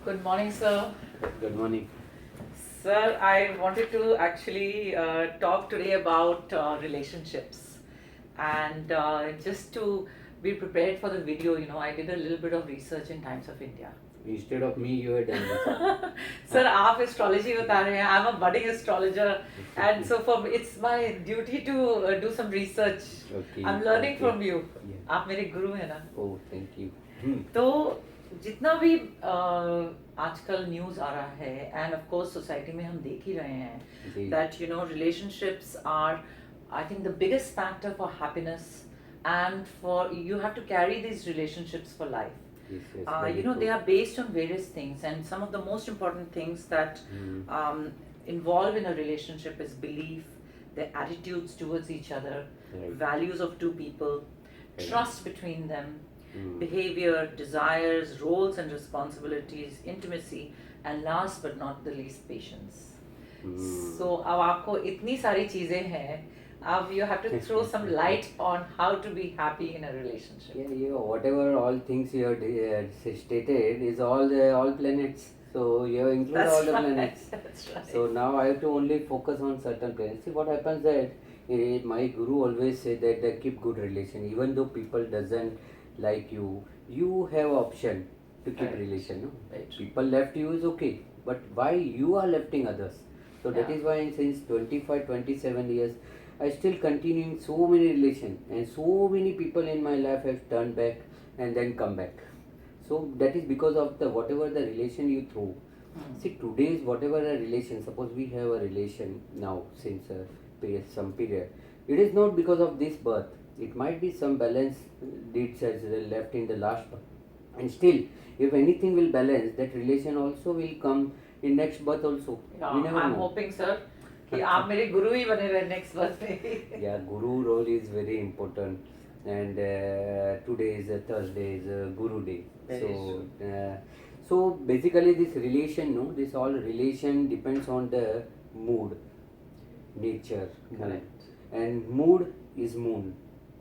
Good morning, sir. Good morning. Sir, I wanted to actually talk today about relationships. And just to be prepared for the video, I did a little bit of research in Times of India. Instead of me, you had done this. Sir, आप astrology बता रहे हैं. I'm a budding astrologer, and so for me, it's my duty to do some research. Okay. I'm learning okay. from you. Yeah. आप मेरे गुरु हैं ना. Oh, thank you. तो जितना भी आजकल न्यूज़ आ रहा है एंड ऑफ कोर्स सोसाइटी में हम देख ही रहे हैं that relationships are I think the biggest factor for happiness and for you have to carry these relationships for life. They are based on various things, and some of the most important things that involve in a relationship is belief, their attitudes towards each other, values of two people, trust between them, behavior, desires, roles and responsibilities, intimacy, and last but not the least, patience. So अब आपको इतनी सारी चीजें हैं, अब you have to throw some light on how to be happy in a relationship. Yeah, whatever all things you have stated is all planets. So you have included That's all the right. planets. That's right. So now I have to only focus on certain planets. See what happens that my guru always say that they keep good relation. Even though people doesn't like you, you have option to keep Right. relation. No? Right. People left you is okay, but why you are lefting others? So that Yeah. is why since 25, 27 years, I still continuing so many relations, and so many people in my life have turned back and then come back. So that is because of the whatever the relation you throw. See today's whatever a relation, suppose we have a relation now since some period, it is not because of this birth. It might be some balance deeds as left in the last birth, and still if anything will balance, that relation also will come in next birth also. Yeah, We never I'm know. hoping, sir, कि आप मेरे गुरु ही बने रहे next birth में. Yeah, guru role is very important, and today is a Thursday, is a Guru Day. Very So basically this relation, this all relation depends on the mood, nature, mood. Correct. And mood is moon.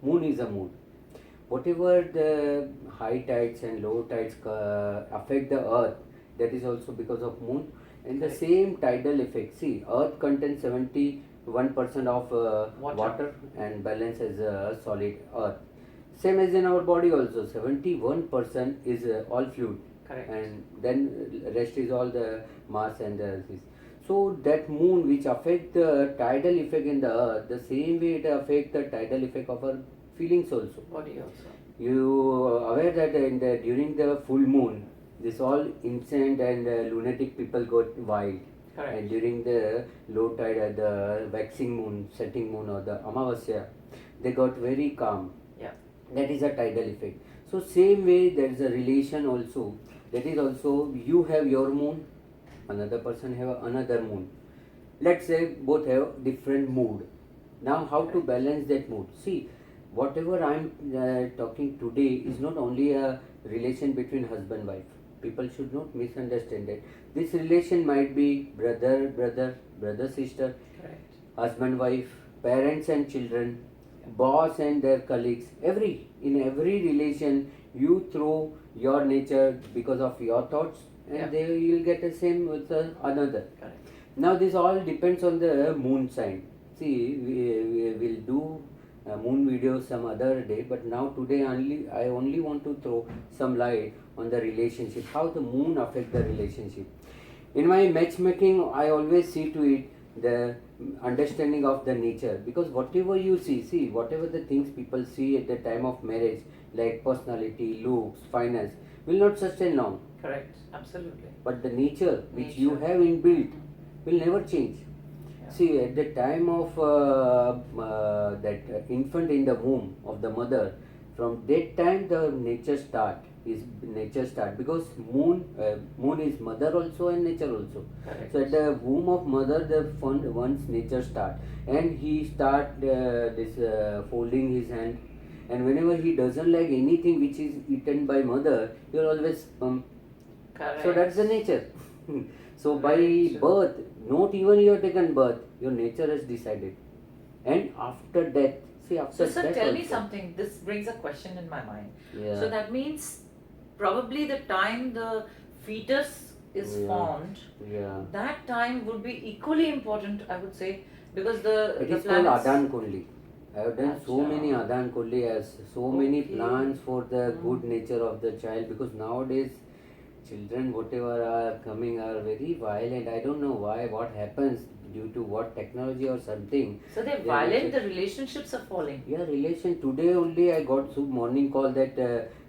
Moon is a mood. Whatever the high tides and low tides affect the earth, that is also because of moon. And the same tidal effect. See, earth contains 71% of water and balance as a solid earth. Same as in our body also, 71% is all fluid. Correct. And then rest is all the mass and this. So that moon which affect the tidal effect in the earth, the same way it affect the tidal effect of our feelings also. Body also. You aware that during the full moon, this all insane and lunatic people got wild. Correct. And during the low tide, the waxing moon, setting moon or the Amavasya, they got very calm. Yeah. That is a tidal effect. So same way there is a relation also. That is also you have your moon, another person have another moon. Let's say both have different mood. Now how to balance that mood? See, whatever I am talking today is not only a relation between husband wife. People should not misunderstand that. This relation might be brother sister, Correct. husband wife, parents and children, boss and their colleagues. In every relation you throw your nature because of your thoughts, and they will get the same with another. Correct. Now this all depends on the moon sign. See, we will do moon video some other day, but now today I only want to throw some light on the relationship, how the moon affect the relationship. In my matchmaking, I always see to it the understanding of the nature, because whatever you see whatever the things people see at the time of marriage, like personality, looks, finance, will not sustain long. Correct. Absolutely. But the nature which you have inbuilt will never change. Yeah. See, at the time of that infant in the womb of the mother, from that time the nature start because moon is mother also and nature also. Correct. So at the womb of mother, the one's nature start, and he start folding his hand, and whenever he doesn't like anything which is eaten by mother, he will always Correct. So that's the nature. So Very by true. birth, not even you have taken birth, your nature has decided. And after death, see after So, sir, death tell me also. something. This brings a question in my mind. Yeah. So that means probably the time the fetus is Yeah. formed, Yeah. that time would be equally important, I would say, because It the is called planets. Adan Kundli. I have done so Acha. many Adan Kundli as so many Okay. plans for the good Mm. nature of the child, because nowadays children whatever are coming are very violent. I don't know why, what happens, due to what technology or something. So they're Their violent, nature- the relationships are falling. Yeah, relation. Today only I got some morning call that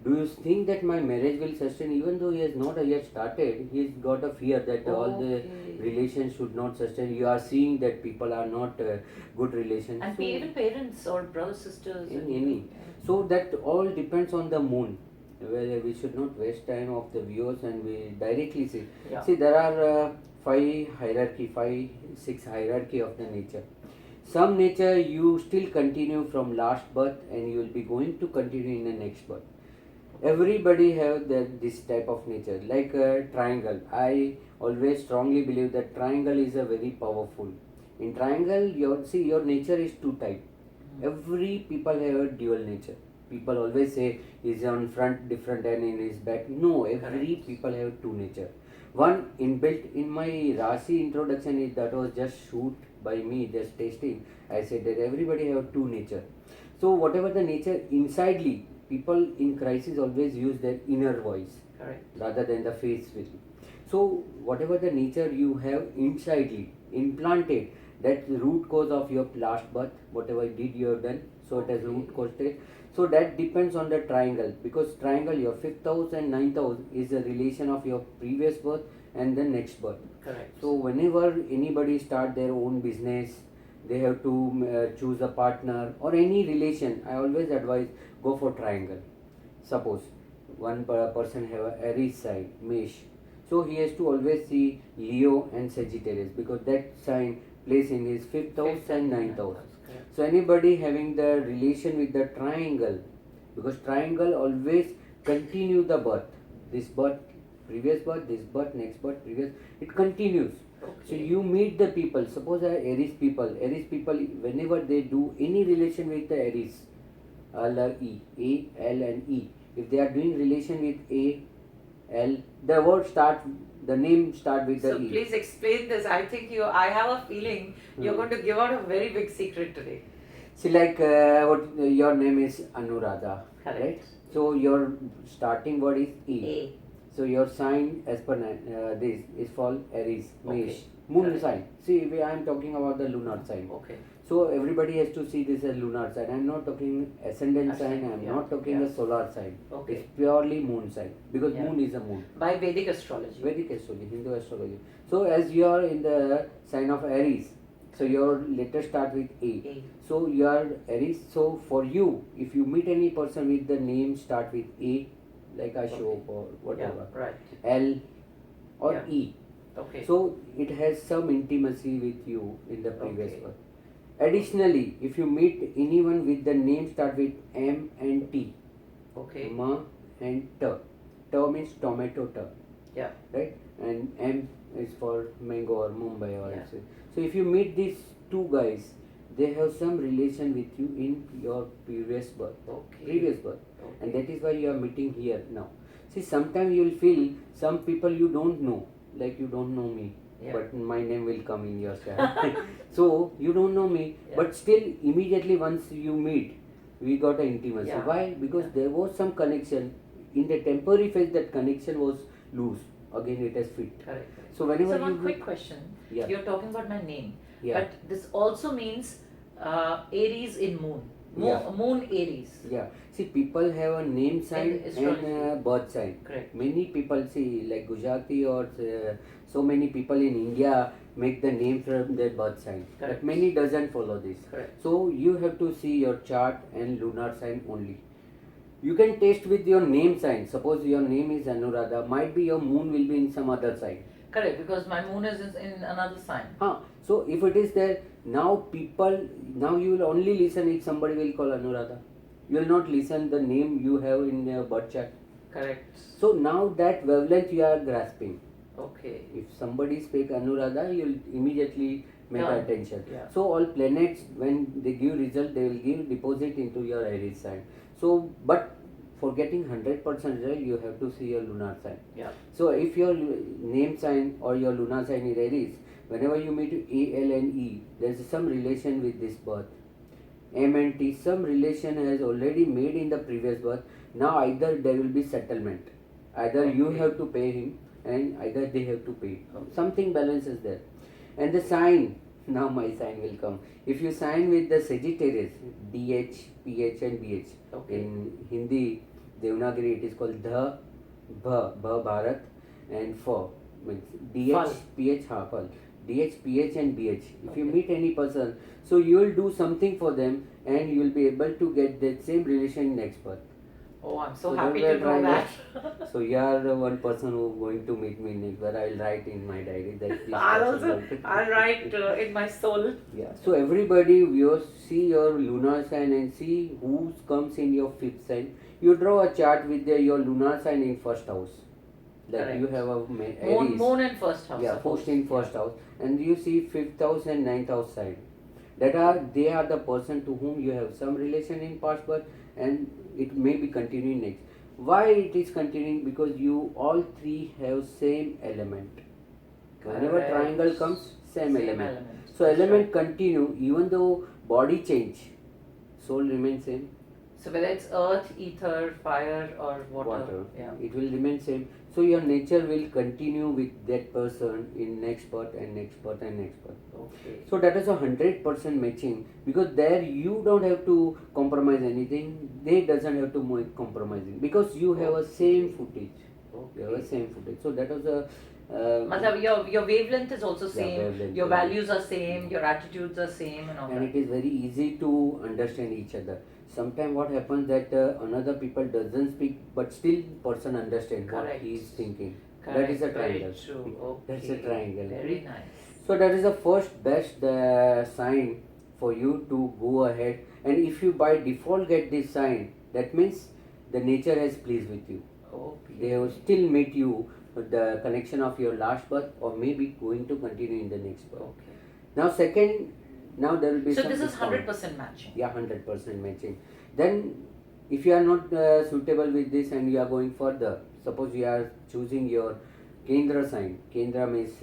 do you think that my marriage will sustain, even though he has not yet started. He's got a fear that all the Okay. relations should not sustain. You are seeing that people are not good relations. And So, even parents or brothers, sisters. in and, any. yeah. So that all depends on the moon. Well, we should not waste time of the viewers and we directly see. Yeah. See, there are five, six hierarchy of the nature. Some nature you still continue from last birth and you will be going to continue in the next birth. Everybody have this type of nature, like a triangle. I always strongly believe that triangle is a very powerful. In triangle, your nature is two type. Every people have a dual nature. People always say he's on front different and in his back. No, every Correct. people have two nature. One inbuilt in my Rasi introduction is that was just shoot by me, just tasting. I said that everybody have two nature. So whatever the nature insidely, people in crisis always use their inner voice Correct. rather than the face value. So whatever the nature you have insidely implanted, that root cause of your last birth, whatever did you have done, so it has root cause state. So that depends on the triangle, because triangle, your 5th house and 9th house is a relation of your previous birth and the next birth. Correct. So whenever anybody start their own business, they have to choose a partner or any relation. I always advise go for triangle. Suppose one person have a Aries sign, Mesh, so he has to always see Leo and Sagittarius, because that sign plays in his 5th house and 9th house. Correct. So anybody having the relation with the triangle, because triangle always continue the birth. This birth, previous birth, this birth, next birth, previous, it continues. So Okay. you meet the people. Suppose Aries people, whenever they do any relation with the Aries, L, E, A, L and E. If they are doing relation with A, L, the word start, the name start with the So E. please explain this. I think I have a feeling you're going to give out a very big secret today. See, like your name is Anuradha, Correct. right? So your starting word is E. A. So your sign as per this is called Aries, Okay. Mesh, Moon Correct. sign. See, I am talking about the lunar sign. Okay. So everybody has to see this as lunar sign. I am not talking ascendant sign. I am yeah, not talking yeah. a solar sign. Okay. It's purely moon sign, because Yeah. moon is a moon. By Vedic astrology. Vedic astrology, Hindu astrology. So as you are in the sign of Aries, so your letter start with A. A. So you are Aries. So for you, if you meet any person with the name start with A, like Ashok or whatever, Yeah, right. L or Yeah. E. Okay. So it has some intimacy with you in the previous Okay. birth. Additionally, if you meet anyone with the name start with M and T, Okay. Ma and T. T means tomato T, Yeah. right? And M is for mango or Mumbai or Yeah. so if you meet these two guys, they have some relation with you in your previous birth. Okay. Previous birth. Okay. And that is why you are meeting here now. See, sometimes you will feel some people you don't know, like you don't know me, Yeah. but my name will come in your sky. So you don't know me, Yeah. but still immediately once you meet, we got an intimacy. Yeah. Why? Because Yeah. there was some connection. In the temporary phase, that connection was loose. Again, it has fit. Correct. Correct. So whenever So one you quick question. Yeah. You're talking about my name, Yeah. but this also means Aries in Moon. Yeah. Moon Aries. Yeah. See, people have a name sign and astrology. birth sign. Correct. Many people see, like Gujarati or so many people in India make the name from their birth sign. Correct. But many doesn't follow this. Correct. So you have to see your chart and lunar sign only. You can test with your name sign. Suppose your name is Anuradha, might be your moon will be in some other sign. Correct, because my moon is in another sign. So if it is there, now you will only listen if somebody will call Anuradha. You will not listen the name you have in your birth chart. Correct. So now that wavelength you are grasping. Okay. If somebody speak Anuradha, you will immediately make Yeah. attention. Yeah. So all planets, when they give result, they will give deposit into your Aries sign. So, but for getting 100% result, you have to see your lunar sign. Yeah. So if your name sign or your lunar sign is Aries, whenever you meet A, L and E, there is some relation with this birth. M and T, some relation has already made in the previous birth. Now either there will be settlement, either you have to pay him and either they have to pay. Something balance is there. And the sign, now my sign will come. If you sign with the Sagittarius, DH, PH and BH. In Hindi, Devanagari it is called Dha, Bha, Bharat and Fa. Means DH, PH, Fal. DH, PH and BH. If you meet any person, so you will do something for them and you will be able to get that same relation next birth. Oh, I'm so happy to know that. So you are the one person who is going to meet me next, but I will write in my diary that this I'll write in my soul. Yeah. So everybody, viewers, see your lunar sign and see who comes in your fifth sign. You draw a chart with your lunar sign in first house. That Correct. you have a Aries. Moon in first house. Yeah, first in first house, and you see fifth house and ninth house sign. They are the person to whom you have some relation in past birth, and it may be continuing next. Why it is continuing? Because you all three have same element. Whenever triangle comes, same element. So element continue even though body change, soul remains same. So whether it's earth, ether, fire or water, yeah, it will remain same. So your nature will continue with that person in next birth and next birth and next birth. Okay. So that is 100% matching, because there you don't have to compromise anything. They doesn't have to make compromising because you have a same footage. You have a same footage. So that was a. Your wavelength is also same. Wavelength, your values are same. Your attitudes are same, and all and that. it is very easy to understand each other. Sometimes what happens that another people doesn't speak, but still person understand what he is thinking. Correct. That is a triangle. Very true. Okay. That's a triangle. Very nice. So that is the first best sign for you to go ahead. And if you by default get this sign, that means the nature has pleased with you. Okay. They will still meet you with the connection of your last birth, or maybe going to continue in the next birth. Okay. Now second. Now there will be so some this is discount. 100% matching. Yeah, 100% matching. Then if you are not suitable with this and you are going further, suppose you are choosing your Kendra sign. Kendra means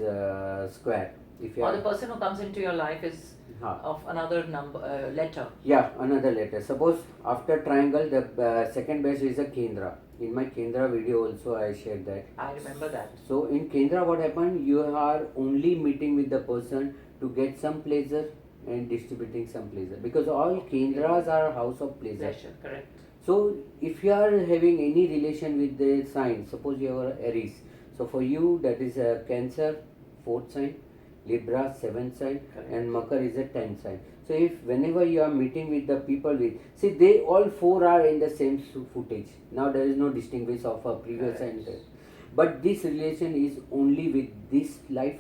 square. If you or are, the person who comes into your life is of another number letter. Yeah, another letter. Suppose after triangle, the second base is a Kendra. In my Kendra video also I shared that. I remember that. So in Kendra what happened? You are only meeting with the person to get some pleasure and distributing some pleasure, because all Kendras are house of pleasure. Correct. So if you are having any relation with the sign, suppose you are Aries, so for you that is a Cancer, 4th sign, Libra, 7th sign, and Makar is a 10th sign. So if whenever you are meeting with the people with, see they all four are in the same footage. Now there is no distinguish of a previous and but this relation is only with this life,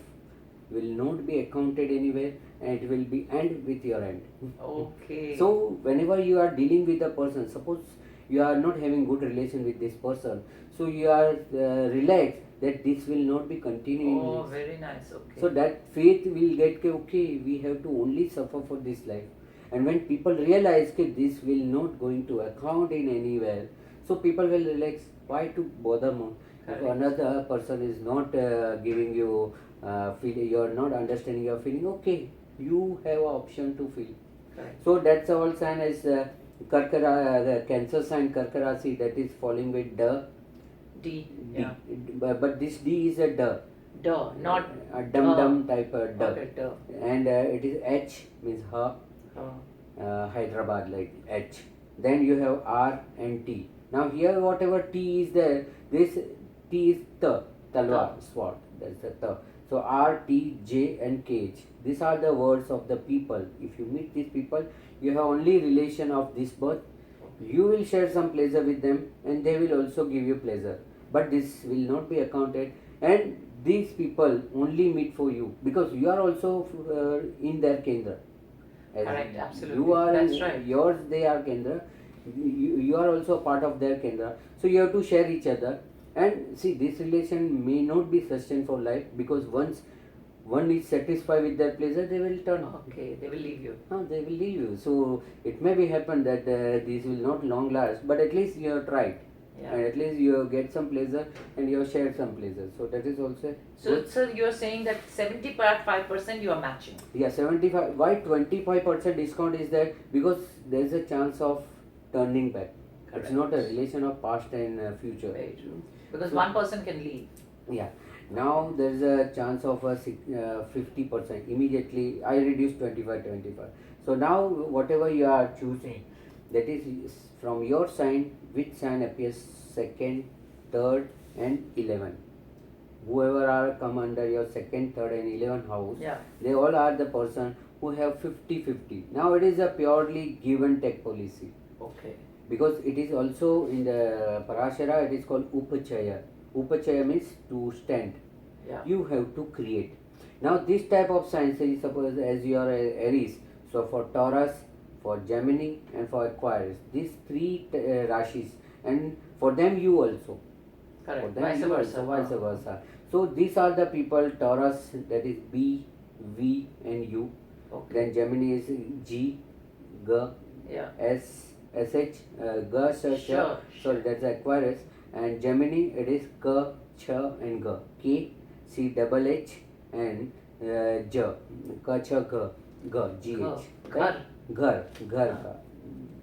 will not be accounted anywhere, and it will be end with your end. Okay. So whenever you are dealing with a person, suppose you are not having good relation with this person, so you are relaxed that this will not be continuing. Oh, very nice. Okay. So that faith will get okay, we have to only suffer for this life. And when people realize that this will not going to account in anywhere, so people will relax. Why to bother more? If another person is not giving you feeling, you are not understanding your feeling, okay, you have an option to feel. So that's all sign as the Cancer sign Karkarasi, that is falling with D. Yeah. But this D is a not a dum type of Okay, and it is H means Hyderabad, like H. Then you have R and T. Now here whatever T is there, this T is Talwar, sword. That's the T. So R, T, J and KH. These are the words of the people. If you meet these people, you have only relation of this birth. You will share some pleasure with them and they will also give you pleasure. But this will not be accounted, and these people only meet for you because you are also in their Kendra. Correct, absolutely. You are That's right. Yours, they are Kendra. You are also a part of their Kendra. So you have to share each other. And see, this relation may not be sustained for life, because once one is satisfied with their pleasure, they will turn. Okay, they will leave you. They will leave you. So it may be happen that this will not long last, but at least you have tried. and at least you get some pleasure and you have shared some pleasure. So that is also good. So you're saying that 75% you are matching. Yeah, 75. Why 25% discount is that? Because there is a chance of turning back. Correct. It's not a relation of past and future. Very true. Because So- one person can leave. Yeah. Now there is a chance of a 50%. Immediately I reduce 25. So now whatever you are choosing, that is from your sign, which sign appears second, third, and 11. Whoever are come under your second, third, and 11 house, Yeah. they all are the person who have 50-50. Now it is a purely give and take policy, Okay. because it is also in the Parashara, it is called Upachaya. Upachaya means to stand. Yeah. You have to create. Now this type of signs, say suppose as you are a Aries, so for Taurus, for Gemini, and for Aquarius, these three Rashis, and for them you also. For Correct. them Vice you versa. also, vice versa. So these are the people, Taurus, that is B, V, and U. Okay. Then Gemini is G, G, Yeah. S, SH, G, Sh, Sh. Sure. Sorry, that's Aquarius. And Gemini, it is K, Ch, and G. K, C, double H, and J. K, Ch, G, G, H. Ghar. Ghar, Ghar,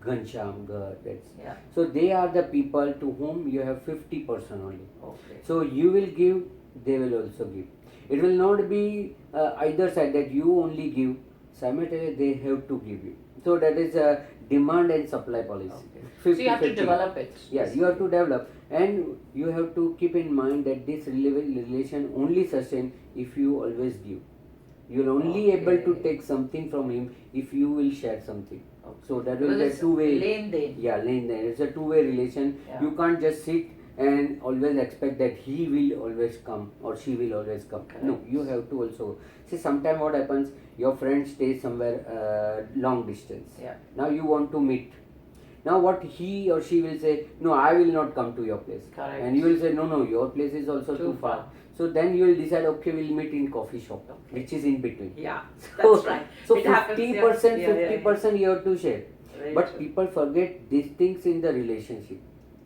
Ghansham, Ghar. That's. Yeah. So they are the people to whom you have 50% only. Okay. So you will give, they will also give. It will not be either side that you only give. Simultaneously, they have to give you. So that is a demand and supply policy. Okay. 50, So you have to 50. develop it. Yeah, you have to develop, and you have to keep in mind that this relation only sustain if you always give. You will only able to Okay. take something from him if you will share something. Okay. So that will Because be a it's two-way. lane then. Yeah, lane then. It's a two-way relation. Yeah. You can't just sit and always expect that he will always come or she will always come. Correct. No, you have to also see. Sometimes what happens, your friend stays somewhere long distance. Yeah. Now you want to meet. Now what he or she will say, no, I will not come to your place. Correct. And you will say, no, your place is also too far. So then you will decide, okay, we'll meet in coffee shop, Okay. which is in between. Yeah. So, That's right. so It happens, 50%, yeah. Yeah, 50% you have to share. Very But true. people forget these things in the relationship.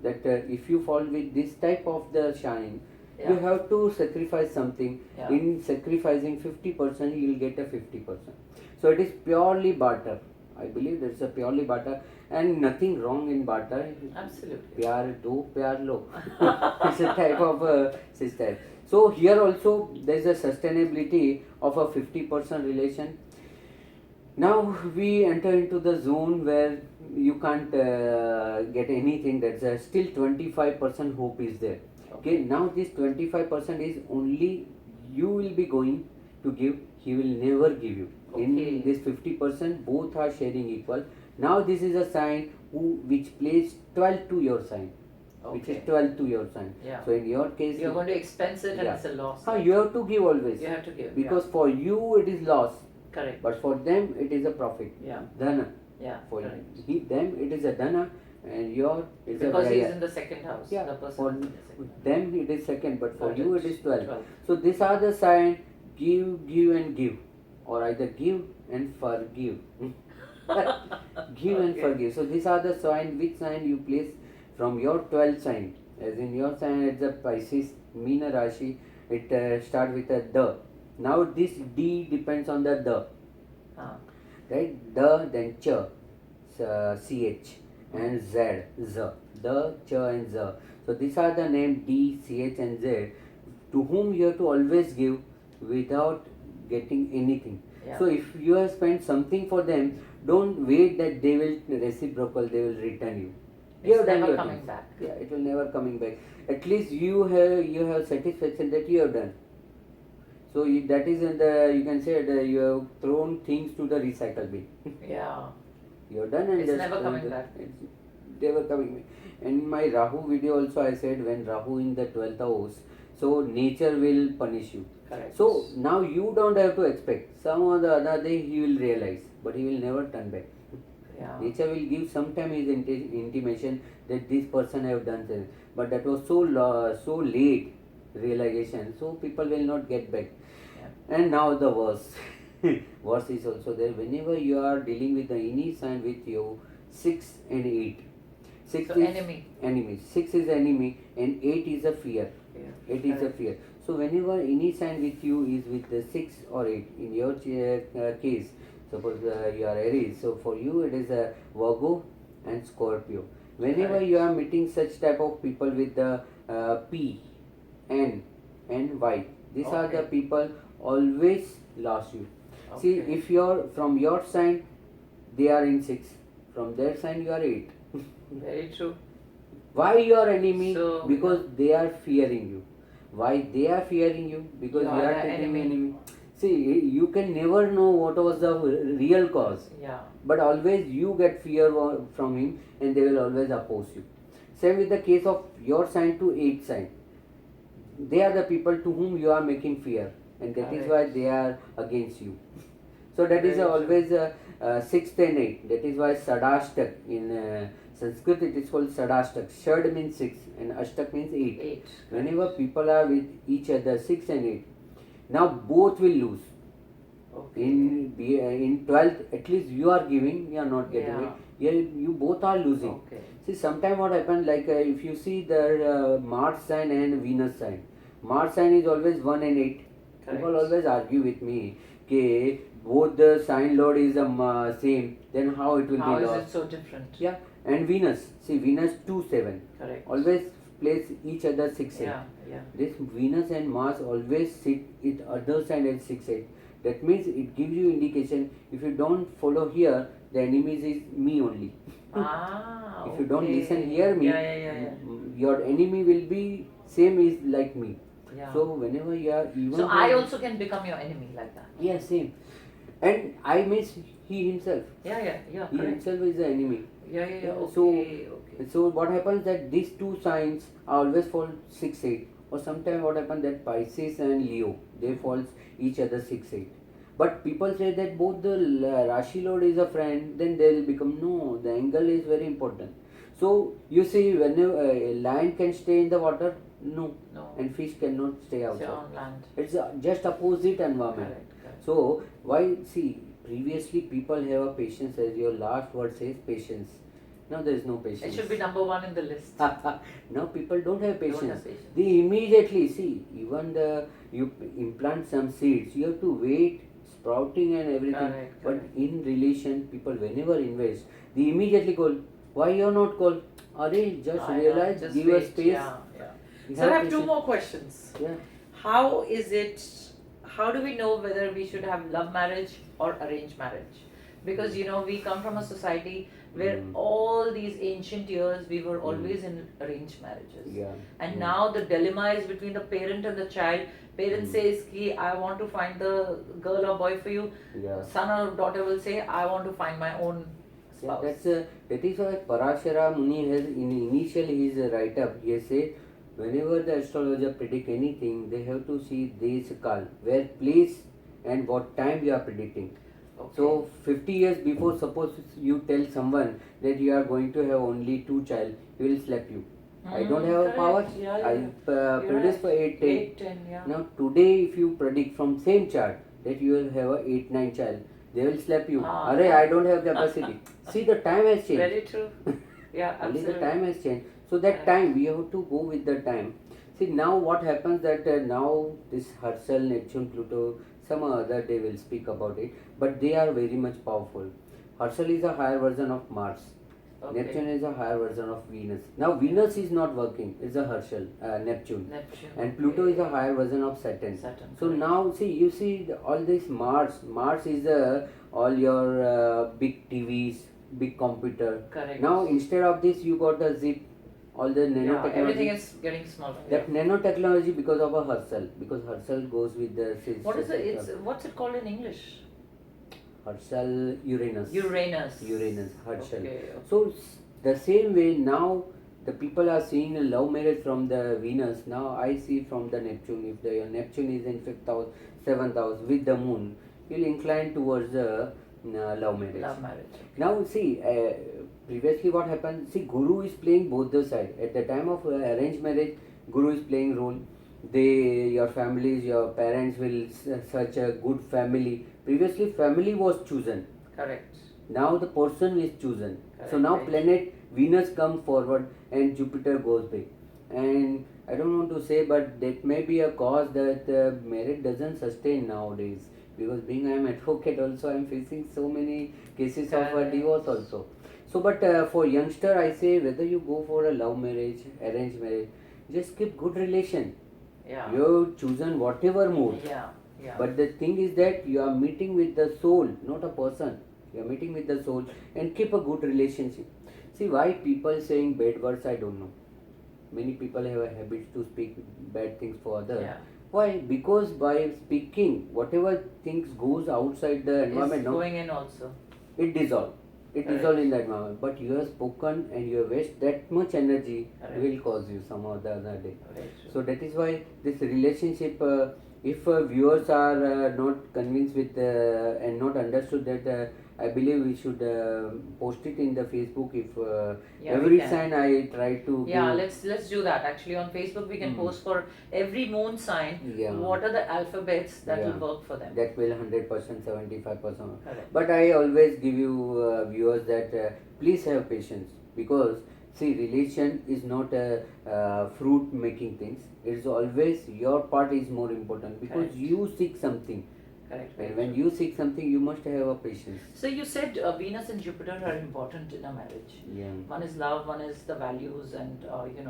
That if you fall with this type of the shine, Yeah. you have to sacrifice something. Yeah. In sacrificing 50%, you will get a 50%. So it is purely barter. I believe there is a purely barter, and nothing wrong in barter. Absolutely. Pyar do, pyar lo. It's a type of system. So here also there is a sustainability of a 50% relation. Now we enter into the zone where you can't get anything. That's still 25% hope is there. Okay, now this 25% is only you will be going to give. He will never give you. Okay. In this 50%, both are sharing equal. Now this is a sign which plays 12 to your sign. Which is Okay. 12 to your sign. Yeah. So in your case, You're going to expense it and Yeah. it's a loss. you have to give always. You have to give. Because for you it is loss, Correct. but for them it is a profit. Yeah. Dhana. Yeah. For Correct. them it is a dhana, and your is Because a he's vyaya. in the second house. Yeah, The person for is in the second house. them it is second, but for Got you it. it is 12. 12. So these are the sign: give and give, or either give and forgive. Give and Okay. forgive. So these are the sign. Which sign you place from your 12 sign? As in your sign, it's a Pisces, Meena Rashi. It start with a the. Now this D depends on the the. Ah. Right? The, then ch, ch, and z, z. The, ch, and z. So these are the name D, ch, and z, to whom you have to always give without getting anything. Yeah. So if you have spent something for them, don't wait that they will reciprocal, they will return you. You It's have done never your coming things. back. Yeah, it will never coming back. At least you have satisfaction that you have done. So that is in the, you can say that you have thrown things to the recycle bin. Yeah. You have done and It's just never coming back. It's never coming back. And in my Rahu video also I said, when Rahu in the 12th house, so nature will punish you. Correct. So now you don't have to expect. Some or the other day he will realize, but he will never turn back. Yeah. Nature will give sometime his intimation that this person have done this, but that was so late realization, so people will not get back. Yeah. And now the verse. Verse is also there. Whenever you are dealing with the any sign with you 6 and 8, 6 So is enemy. enemy. 6 is enemy and 8 is a fear. Yeah. 8 is a Correct. fear. So whenever any sign with you is with the 6 or 8, in your case, suppose you are Aries, so for you it is a Virgo and Scorpio. Whenever Correct. you are meeting such type of people with the P, N and Y, these are the Okay. people always lost you. See, Okay. if you're from your sign, they are in 6, from their sign you are 8. Very true. Why you are enemy? So, Because they are fearing you. Why they are fearing you? Because You you are are the taking enemy. enemy. See, you can never know what was the real cause, Yeah. but always you get fear from him, and they will always oppose you. Same with the case of your sign to 8 sign. They are the people to whom you are making fear, and that is why Correct. they are against you. So that is Very true. always 6th and 8. That is why Sadashtak in Sanskrit it is called Sadashtak. Shad means 6 and Ashtak means 8. 8. Whenever people are with each other 6 and 8, now both will lose. Okay. In 12th, at least you are giving, you are not getting Yeah. it. Yeah, you both are losing. Okay. See, sometimes what happens, like if you see the Mars sign and Venus sign, Mars sign is always 1 and 8. Correct. People always argue with me, okay, both the sign lord is same, then how it will How be is lost? it so different? Yeah, and Venus, see Venus 2-7, Correct. always place each other 6-8. Yeah. Yeah. This Venus and Mars always sit with other side at 6-8. That means it gives you indication, if you don't follow here, the enemy is me only. Ah. If you don't okay. listen hear me, Yeah. your enemy will be same is like me. Yeah. So whenever you are even So I also can become your enemy like that. yeah, same. And I means he himself. Yeah. He Correct. himself is the enemy. Yeah. Yeah, Okay. So what happens that these two signs are always fall 6-8, or sometimes what happens that Pisces and Leo they falls each other 6-8. But people say that both the Rashi Lord is a friend, then they will become no. The angle is very important. So you see, when a lion can stay in the water, no, No. and fish cannot stay It's outside. on land. It's just opposite environment. Correct. So why see previously people have a patience, as your last word says patience. Now there is no patience. It should be number 1 in the list. Now people don't have patience. Don't have patience. They immediately see even you implant some seeds, you have to wait sprouting and everything. Correct. But in relation, people whenever invest, they immediately call. Why you are not called? Are just I know, realize, just give wait. us space. Yeah. You So I have 2 patience. more questions. Yeah. How do we know whether we should have love marriage or arranged marriage? Because we come from a society where all these ancient years we were always in arranged marriages. Yeah. And now the dilemma is between the parent and the child. Parent says ki I want to find the girl or boy for you. Yeah. Son or daughter will say I want to find my own Yeah, spouse. that is why Parashara Muni has in initial his write up he has said whenever the astrologer predict anything they have to see this kal, where place and what time you are predicting. Okay. So 50 years before, suppose you tell someone that you are going to have only 2 child, he will slap you. I don't have a correct. power. Yeah. I You're produce right. for 8, 10. 8, 10, yeah. Now today if you predict from same chart that you will have a 8, 9 child, they will slap you. Ah. Arey, I don't have capacity. See, the time has changed. Very true. Yeah, Only absolutely. the time has changed. So that Correct. time we have to go with the time. See, now what happens that now this Herschel, Neptune, Pluto, some other day will speak about it, but they are very much powerful. Herschel is a higher version of Mars. Okay. Neptune is a higher version of Venus. Now Venus is not working, it's a Herschel, Neptune. And Pluto is a higher version of Saturn. So correct. now see, you see all this Mars is all your big TVs, big computer. Correct. Now instead of this you got a zip, all the Yeah, nanotechnology. everything is getting smaller. That nanotechnology because of a Herschel, because Herschel goes with the What is it? What's it called in English? Herschel Uranus. Uranus. Herschel. Okay. So the same way now the people are seeing a love marriage from the Venus. Now I see from the Neptune. If the Neptune is in 5th house, 7th house with the moon, you'll incline towards the love marriage. Love marriage. Now see, previously what happened? See, Guru is playing both the side. At the time of arranged marriage, Guru is playing role. Your families, your parents will search a good family. Previously, family was chosen. Correct. Now the person is chosen. Correct, So now right. planet Venus comes forward and Jupiter goes back. And I don't want to say, but that may be a cause that marriage doesn't sustain nowadays. Because being I am advocate also, I am facing so many cases of divorce also. So, but for youngster, I say whether you go for a love marriage, arranged marriage, just keep good relation. Yeah. You've chosen whatever mode. Yeah. Yeah. But the thing is that you are meeting with the soul, not a person. You are meeting with the soul and keep a good relationship. See why people saying bad words, I don't know. Many people have a habit to speak bad things for others. Yeah. Why? Because by speaking, whatever things goes outside the environment, It's going in also. it dissolves. It Correct. dissolves in the environment. But you have spoken and you have wasted that much energy, Correct. will cause you some or the other day. Very true. So that is why this relationship, if viewers are not convinced with and not understood that, I believe we should post it in the Facebook. If Yeah, we every can. sign I try to Yeah, give, let's do that. Actually, on Facebook we can post for every moon sign. Yeah. What are the alphabets that Yeah. will work for them? that will 100%, 75%. Correct. But I always give you viewers that please have patience, because see, relation is not a fruit making things. It is always your part is more important, because Correct. you seek something. Correct. Very And when true. you seek something, you must have a patience. So you said Venus and Jupiter are important in a marriage. Yeah. One is love, one is the values and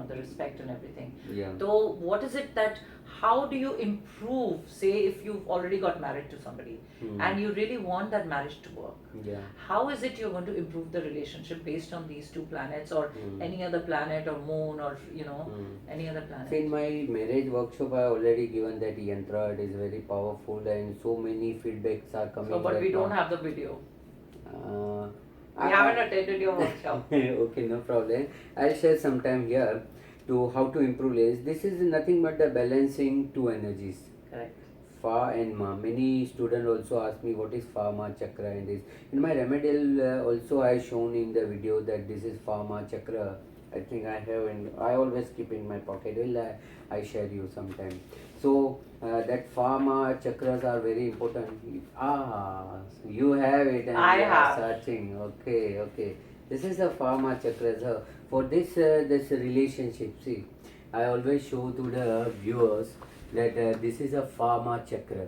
the respect and everything. Yeah. So what is it that, how do you improve, say if you've already got married to somebody and you really want that marriage to work, Yeah. how is it you're going to improve the relationship based on these two planets or any other planet or moon or any other planet? See, in my marriage workshop, I already given that yantra. It is very powerful, and so many feedbacks are coming. So, but right we don't now. have the video. Uh, We haven't attended your workshop. Okay, no problem. I'll share sometime here to how to improve this. This is nothing but the balancing two energies. Correct. Fa and Ma. Many students also ask me what is Fa Ma Chakra and this. In my remedial also I shown in the video that this is Fa Ma Chakra. I think I have, and I always keep in my pocket. Well, I share you sometime. So that Fa Ma Chakras are very important. So you have it and I you are have. searching. Okay. This is the Fa Ma Chakras. For this relationship, see, I always show to the viewers that this is a Fa Ma Chakra.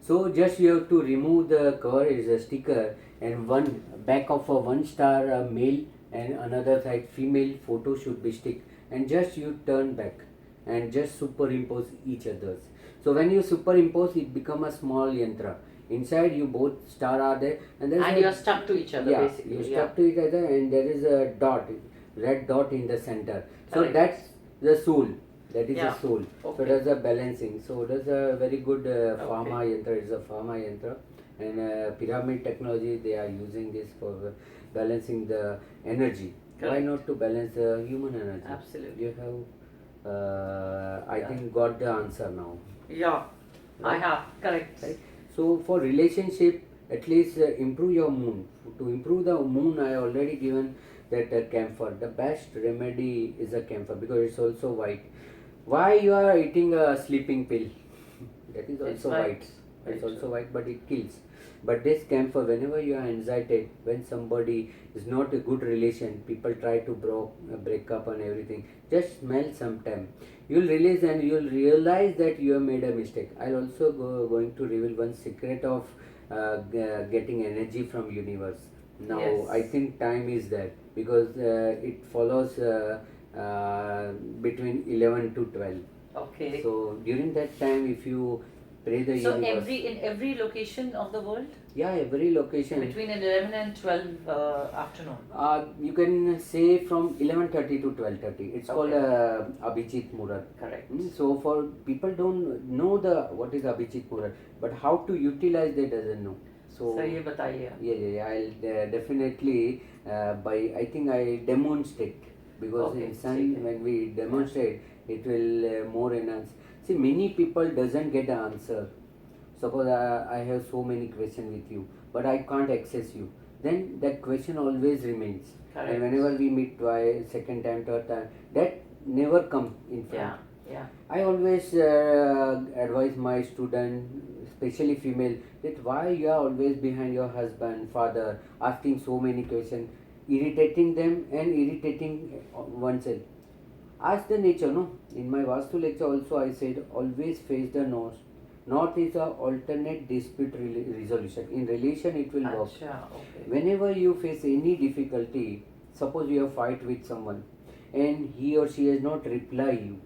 So just you have to remove the cover, is a sticker, and one back of a one star male and another side female photo should be stick, and just you turn back and just superimpose each others. So when you superimpose, it become a small yantra. Inside you both star are there, and you're stuck to each other, basically. you're stuck to each other, and there is a dot, red dot in the center. So Correct. that's the soul. That is Yeah. the soul. Okay. So that's a balancing. So that's a very good pharma Okay. yantra. It's a pharma yantra, and pyramid technology, they are using this for balancing the energy. Why Correct. not to balance the human energy? Absolutely. You have, I Yeah. think, got the answer now. Yeah, I Right. have. Correct. Right? So for relationship, at least improve your moon. To improve the moon, I already given that camphor. The best remedy is a camphor, because it's also white. Why you are eating a sleeping pill? That is It's also white. white. Very It's also true. white, but it kills. But this camphor, whenever you are anxiety, when somebody is not a good relation, people try to break up and everything, just smell sometime. You'll release and you'll realize that you have made a mistake. I'll also going to reveal one secret of getting energy from universe. Now Yes. I think time is there, because it follows between 11 to 12. Okay. So during that time, if you pray the So universe, in every location of the world, yeah, every location. between 11 and 12 afternoon. You can say from 11:30 to 12:30. It's called Abhijit Murat. Correct. So for people don't know what is Abhijit Murat, but how to utilize they doesn't know. So ये बताइए. yeah. I'll definitely I think I demonstrate, because Okay, in sun ठीक है. when we demonstrate, it will more enhance. See, many people doesn't get an answer. Suppose I have so many questions with you, but I can't access you. Then that question always remains. Correct. And whenever we meet twice, second time, third time, that never come in front. Yeah. I always advise my student, especially female, that why you are always behind your husband, father, asking so many questions. irritating them and irritating oneself. Ask the nature, no? In my Vastu lecture also I said always face the north. North is a alternate dispute resolution. In relation it will work. Okay. Whenever you face any difficulty, suppose you have fight with someone and he or she has not reply you.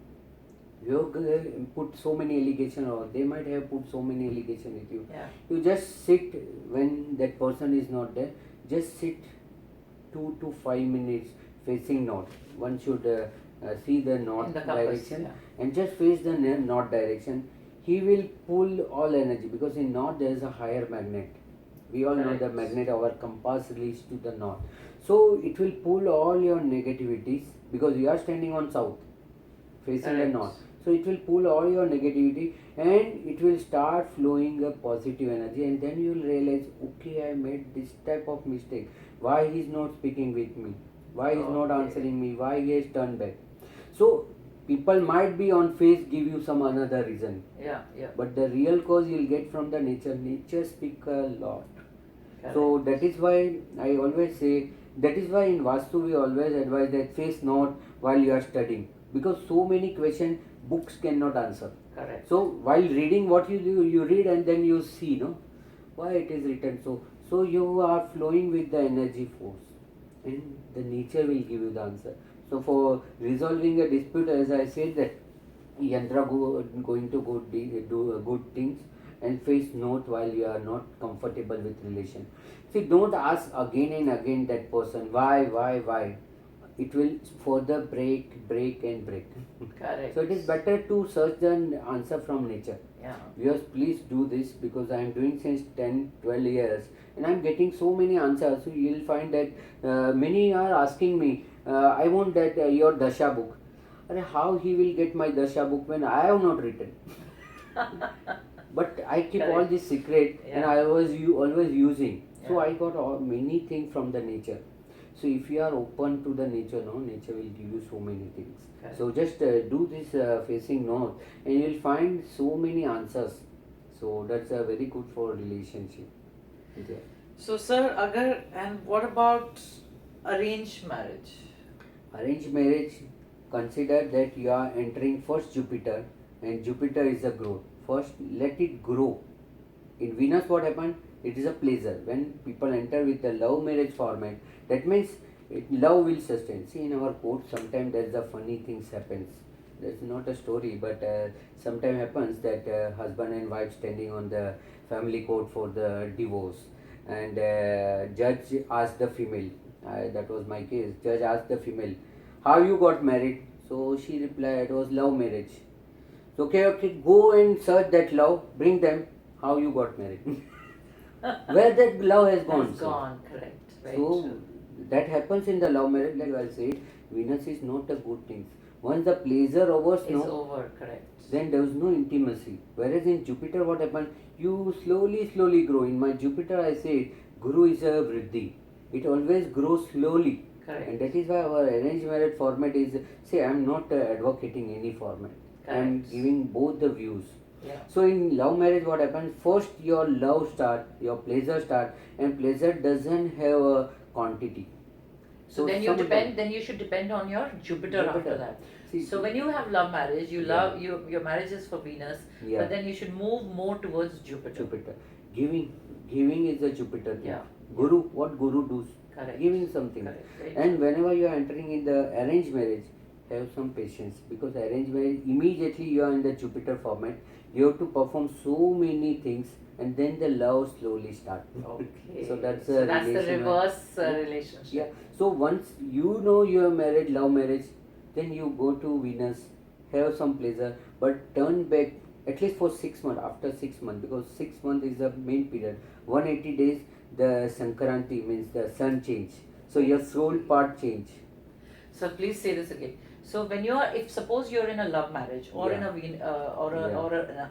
You have put so many allegations or they might have put so many allegations with you. Yeah. You just sit when that person is not there. Just sit 2 to 5 minutes facing north. One should see the north direction and just face the north direction. He will pull all energy because in north there is a higher magnet. We all know the magnet, our compass leads to the north. So it will pull all your negativities because you are standing on south facing the north. So it will pull all your negativity and it will start flowing a positive energy, and then you will realize, okay, I made this type of mistake. Why he is not speaking with me? Why he is not answering me? Why he has turned back? So people might be on face give you some another reason. But the real cause you will get from the nature. Nature speaks a lot. So that is why I always say, that is why in Vastu we always advise that face north while you are studying, because so many questions books cannot answer. Correct. So while reading, what you do, you read and then you see, no, why it is written so. So you are flowing with the energy force, and the nature will give you the answer. So for resolving a dispute, as I said, that yantra going to do good things and face north while you are not comfortable with relation. See, don't ask again and again that person why. It will further break. Correct. So it is better to search the answer from nature. Yeah. Viewers, please do this because I am doing since 10-12 years and I am getting so many answers. So you will find that many are asking me, I want that your Dasha book. How he will get my Dasha book when I have not written? But I keep all this secret and I was always using. So I got many things from the nature. So if you are open to the nature, no, nature will give you so many things. So just do this facing north and you will find so many answers. So that's very good for relationship. Yeah. So sir, and what about arranged marriage? Arranged marriage, consider that you are entering first Jupiter, and Jupiter is a growth. First let it grow. In Venus what happened? It is a pleasure. When people enter with the love marriage format, that means love will sustain. See, in our court sometimes there's a funny things happens. That's not a story, but sometimes happens that husband and wife standing on the family court for the divorce, and judge asked the female, that was my case, judge asked the female, how you got married? So she replied, it was love marriage. So okay, go and search that love, bring them, how you got married. Where that love has gone. Has gone, correct. Very so true. That happens in the love marriage, like I said, Venus is not a good thing. Once the pleasure over, correct. Then there is no intimacy. Whereas in Jupiter what happens, you slowly grow. In my Jupiter I say, Guru is a Vriddhi. It always grows slowly. Correct. And that is why our arranged marriage format is, say, I am not advocating any format. I am giving both the views. Yeah. So in love marriage what happens, first your love start, your pleasure start, and pleasure doesn't have a quantity. So then you should depend on your Jupiter. After that. See, so when you have love marriage, your marriage is for Venus, but then you should move more towards Jupiter. Giving is a Jupiter thing. Yeah. Guru, what Guru does? Correct. Giving something. Correct. And whenever you are entering in the arranged marriage, have some patience, because arranged marriage, immediately you are in the Jupiter format, you have to perform so many things, and then the love slowly starts. Okay. So that's the reverse relationship. Yeah. So once you know you are married, love marriage, then you go to Venus, have some pleasure, but turn back at least for 6 months. After 6 months, because 6 months is the main period. 180 days, the Sankranti means the sun change. So your soul part change. So please say this again. So when suppose you're in a love marriage or in an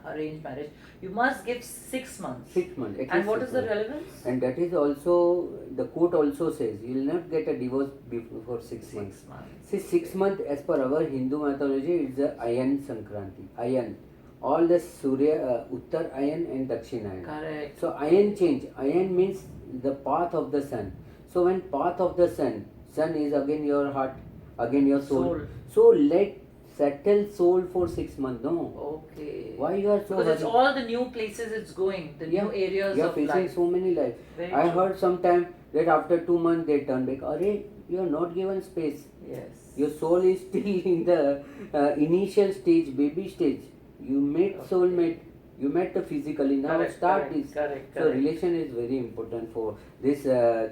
arranged marriage, you must give 6 months. 6 months. And what is the relevance? And that is also, the court also says, you will not get a divorce before 6 months. 6 months. See, 6 months as per our Hindu mythology is the Ayan Sankranti. Ayan. All the Surya, Uttar Ayan and Dakshin Ayan. Correct. So Ayan change. Ayan means the path of the sun. So when path of the sun is again your heart, again your soul. Soul. So let settle soul for 6 months. No. Okay. Why you are so Because it's hurried? all the new places it's going, the new areas You are of facing life. so many lives. Very I true. heard sometime that after 2 months they turn back. Arey, you are not given space. Yes. Your soul is still in the initial stage, baby stage. You met soulmate, you met the physically. Now Correct, start correct, this. correct, So correct. relation is very important for this.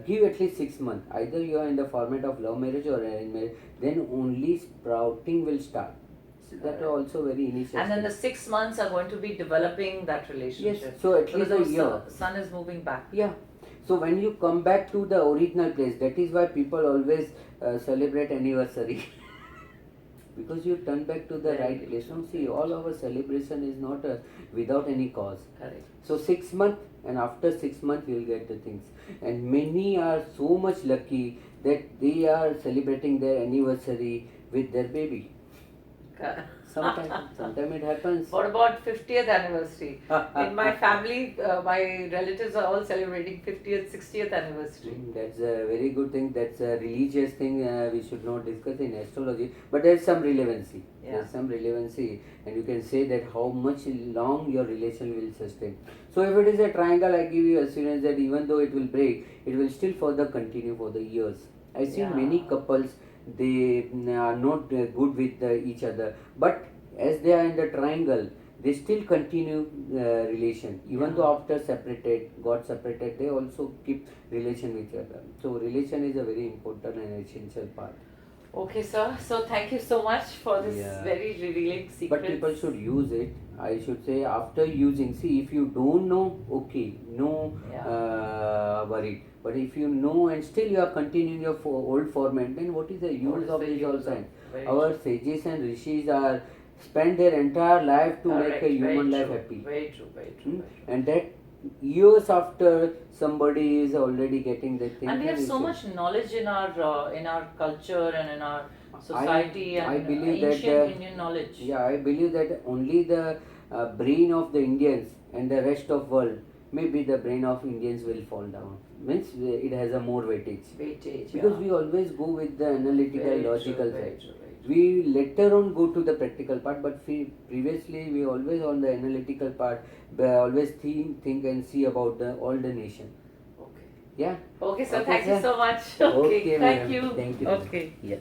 Give at least 6 months. Either you are in the format of love marriage or arranged marriage. Then only sprouting will start. So that Correct. are also very initial. And then the stage. 6 months are going to be developing that relationship. Yes. So at least because a the year. sun is moving back. Yeah. So when you come back to the original place, that is why people always celebrate anniversary. Because you turn back to the Very right place. true, Now see, very all our celebration is not without any cause. Correct. So 6 months, and after 6 months you will get the things. And many are so much lucky that they are celebrating their anniversary with their baby. Sometime it happens. What about 50th anniversary? In my family, my relatives are all celebrating 50th, 60th anniversary. That's a very good thing. That's a religious thing we should not discuss in astrology. But there's some relevancy. Yeah. There's some relevancy, and you can say that how much long your relation will sustain. So if it is a triangle, I give you assurance that even though it will break, it will still further continue for the years. I see Yeah. many couples, they are not good with each other, but as they are in the triangle, they still continue relation. Even Yeah. though after got separated, they also keep relation with each other. So relation is a very important and essential part. Okay, sir. So thank you so much for this Yeah. very revealing secret. But people should use it. I should say after using. See, if you don't know, okay, no worried. But if you know and still you are continuing your old format, then what is the What use is of the this use also? of- very Our true. sages and rishis are spend their entire life to make Correct, a human very life true, happy. Very true, very true. Hmm? Very true. And that years after somebody is already getting that thing. And we then have you so should- much knowledge in our culture and in our society I and believe that ancient Indian knowledge. Yeah, I believe that only the brain of the Indians and the rest of world, maybe the brain of Indians will fall down. Means it has a more weightage. Weightage. Because yeah. we always go with the analytical, Very true, logical very side. true, very true. We later on go to the practical part, but previously we always on the analytical part, always think and see about all the nation. Okay. Yeah. Okay, sir. Okay, Thank you sir. so much. Okay. Okay, Thank madam. you. Thank you. Okay. Yeah.